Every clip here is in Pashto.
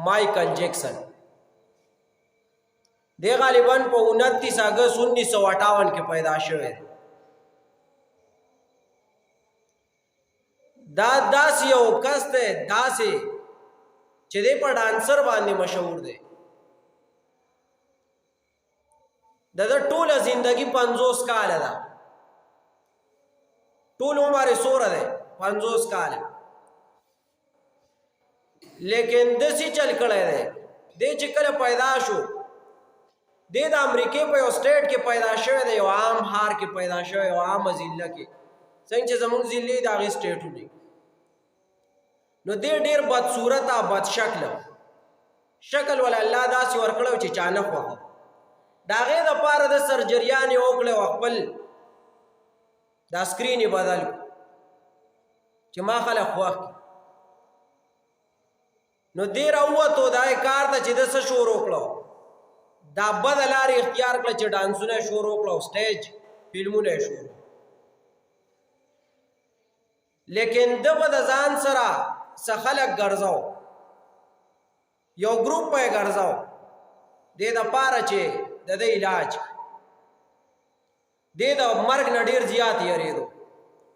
مائیکل جیکسن دی غالباً په 29 اگست 1958 کې پیدا شوی دا داسې یو کس دی داسې چې دی په ډانسر باندې مشهور دی د ټوله زندگی 50 کاله ده ټول عمر یې څومره دی 50 کاله لیکن داسې چل کړی دی دی چې کله پیدا شو دی د امریکې په یو سټیټ کې پیدا شوی دی یو عام ښار کې پیدا شوی یو عامه ضلع کې څنګه چې زموږ ضلع د هغې سټیټونه نو دی ډېر بدصورته بد شکله شکل ول الله داسې ورکړی چې چا نه خوښه د هغې دپاره د سرجریانې وکړی او خپل دا سکرین یې بدل کړو چې ما خلک خوښ کړي نو دی راووتو دا یې کار ته چې د څه شروع کړو دا بده لارې اختیار کړه چې ډانسونه یې شروع کړه او سټیج فلمونه یې شروع لیکن ده به د ځان سره څه خلک ګرځاو یو ګروپ به یې ګرځاو دې دپاره چې د ده علاج دې د مرګ نه ډېر زیات یېرېدو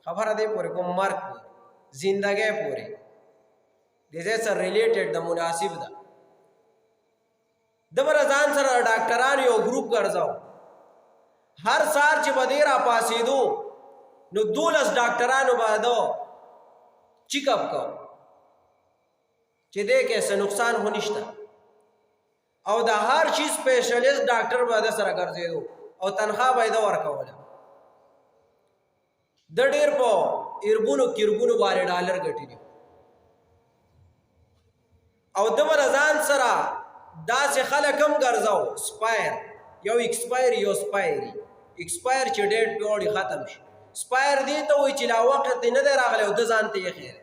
خبره دی پورې کوم مرګ پورې زندګۍ پورې دې ځای سره ریلیټډ د مناسب ده د به ځان سره ډاکټرانو یو ګروپ ګرځاو هر سهار چې به دې راپاڅېدو نو 12 ډاکټرانو به ده چیک اپ کو چې دې کې څه نقصان خو نشته او د هر شي سپیشلیست ډاکټر به د سره ګرځېدو او تنخواه به یې ده ورکوله د ډېر په اربونو کربونو باندې ډالر ګټلي او د به ځان سره داسې خلک هم ګرځاو سپایر یو ایکسپایر یو سپایري ایکسپایر چې ډیټ پیوړي ختم شي سپایر دی ته وایي چې لا وخت نه دی راغلی او د ځان ته یې خیر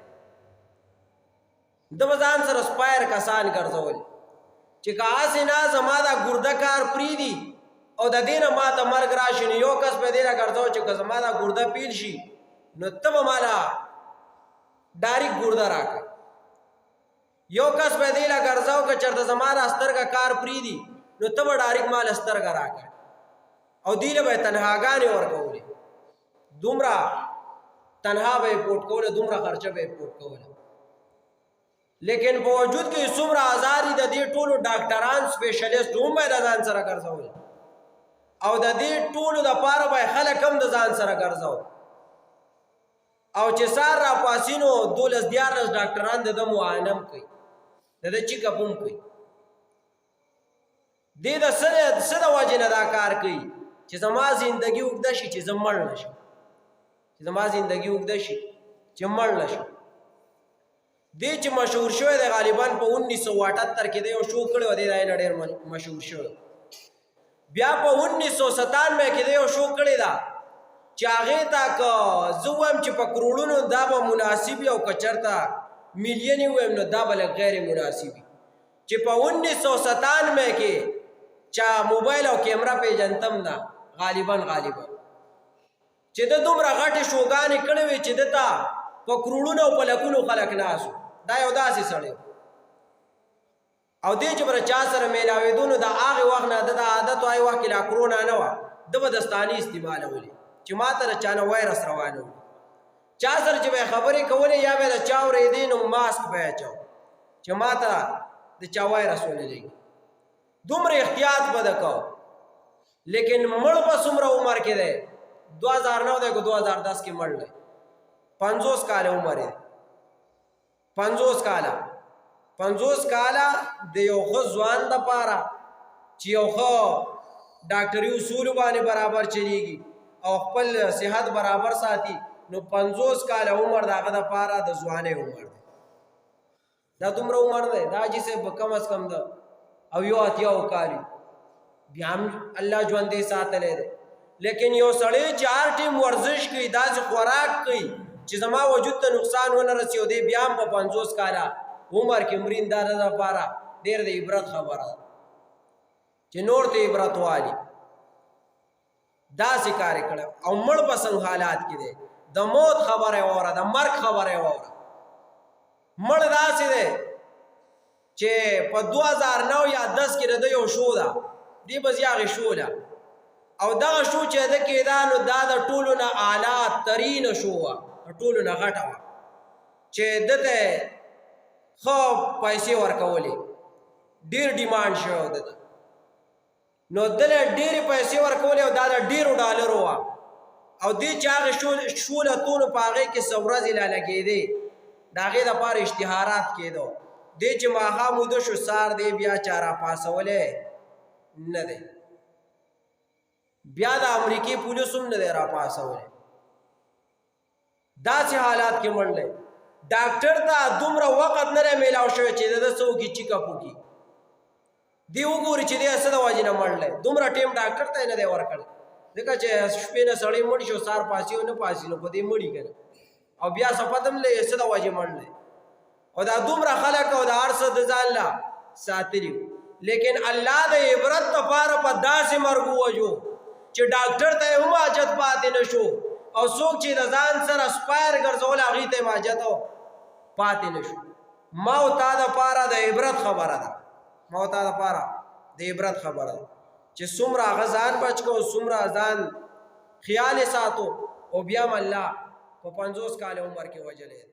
د به ځان سره سپایر کسان ګرځول چې که هسې نه زما دا ګرده کار پرېږدي او د دې نه ما ته مرګ راشي نو یو کس به دې نه ګرځو چې که زما دا ګرده پیل شي نو ته به ماله ډایرکټ ګرده راکړه یو کس به دې له ګرځاو که چېرته زما دا سترګه کار پرېږدي نو ته به ډایرکټ ماله سترګه راکړه او دې له به یې تنهاګانې ورکولې دومره تنها به یې پوټ کوله دومره خرچه به یې پوټ کوله لیکن په وجود کې څومره ازادي د دې ټولو ډاکټران سپیشلیست هم به د ځان سره ګرځول او د دې ټولو دپاره به خلک هم د ځان سره ګرځاو او چې سار راپاسي نو 12-14 ډاکټران د ده معاینه هم کوي د ده چیک اپ هم کوي دې د څه د وجې نه دا کار کوي چې زما زندګي اوږده شي چې زه مړ نه شم چې زما زندګي اوږده شي چې مړ نه شم دی چې مشهور شوی دی غالباً په 1978 کې دی یو شو کړی و دی دا یې ډېر مشهور شوی بیا په 1997 کې دی یو شو کړی ده چې هغې ته که زه وایم چې په کروڑونو دا به مناسب وي او که چېرته میلیونې ووایم نو دا به لږ غیر مناسب وي چې په 1997 کې چا موبایل او کیمره پیژنتم ده غالباً چې ده دومره غټې شوګانې کړې وې چې ده ته په کروڑونو او په لکونو خلک ناست دا یو داسې سړی او دې چې بره چا سره میلاوېدو نو د هغې وخت نه ده د عادت و هغې وخت کې لا کرونا نه وه ده به دستانې استعمالولې چې ما ته د چا نه وایرس روانه وي چا سره چې به یې خبرې کولې یا به یې د چا اورېدې نو ماسک به یې اچو چې ما ته د چا وایرس ونه لګي دومره احتیاط به ده کو لیکن مړ به څومره عمر کې دی 2009 دی که 2010 کې مړ دی 50 کاله عمر دی 50 کاله د یو ښه ځوان دپاره چې یو ښه ډاکټري اصولو باندې برابر چلیږي او خپل صحت برابر ساتي نو 50 کاله عمر د هغه دپاره د ځوانۍ عمر دی دا دومره عمر دی دا حاجي صاحب به کم از کم ده او یو اتیا کال بیا هم الله ژوندی ساتلی دی لیکن یو سړی چې هر ټیم ورزش کوي داسې خوراک کوي چې زما وجود ته نقصان ونه رسي او دی بیا هم په 50 کاله عمر کې مرین دا د دپاره ډېر د عبرت خبره ده چې نور ته عبرت والي داسې کار یې کړی او مړ په څنګه حالات کې دی د موت خبره یې واوره د مرګ خبره یې واوره مړ داسې دی چې په 2009 یا 10 کې د یو شو ده دی بس یاغه شو ده او دا شو چې د کېدانو دا د ټولو نه اعلی ترین شو وا ټولو نه غټه وا چې دته خو پیسې ورکولې ډیر ډیماند شو ده نو دل ډیر پیسې ورکولې او دا د ډیرو ډالرو وا او دې چاغه شو له تونو پاغه کې سورز لا لګېدې داغه د پاره اشتهارات کېدو دې چې ماها مودو شو سار دې بیا چارا پاسولې نه ده بیا د امریکای پولیسوم نه را پاسولې دا چې حالات کې منډه ډاکټر ته دومره وخت نه میلاو شو چې د څو کې چیک اپ وکي دی وګوري چې د اسد واجنه منډه دومره ټیم ډاکټر ته نه دی ورکړ ځکه چې شپې نه سړی مړ شو سار پاسیو نه پاسینو په دې مړی کړه او بیا صفاتم له اسد واجنه منډه او دا دومره خلک او دا ارصد ځان لا ساتلیو لیکن الله د عبرت لپاره په داسې مرګ وجو چې ډاکټر ته هم حاجت پاتې نشو او څوک چې د ځان سره سپایر ګرځول هغه ته حاجت پاتې نشو ما او تا د پاره د عبرت خبره ده ما او تا د پاره د عبرت خبره ده چې څومره غزان بچ کو څومره ځان خیال ساتو او بیا الله په 50 کال عمر کې وجلې